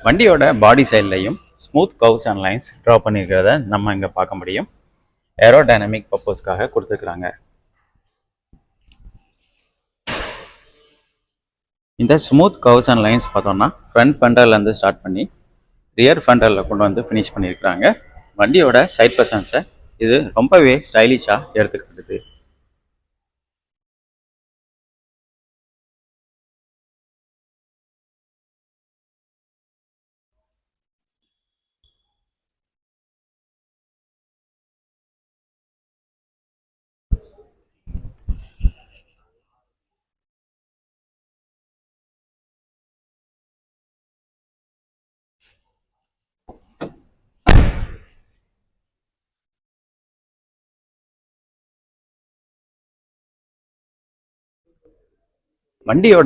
வண்டியோட பாடி சைட்லையும் smooth curves and lines draw பண்ணியிருக்கிறத நம்ம இங்கே பார்க்க முடியும். ஏரோடைனமிக் பர்பஸ்க்காக கொடுத்துருக்குறாங்க. இந்த ஸ்மூத் கர்வ்ஸ் அண்ட் லைன்ஸ் பார்த்தோம்னா ஃப்ரண்ட் ஃபெண்டர்லேருந்து ஸ்டார்ட் பண்ணி ரியர் ஃபெண்டரில் கொண்டு வந்து ஃபினிஷ் பண்ணியிருக்கிறாங்க. வண்டியோட சைட் பர்சன்ஸை இது ரொம்பவே ஸ்டைலிஷாக எடுத்துக்கிட்டுது. வண்டியோட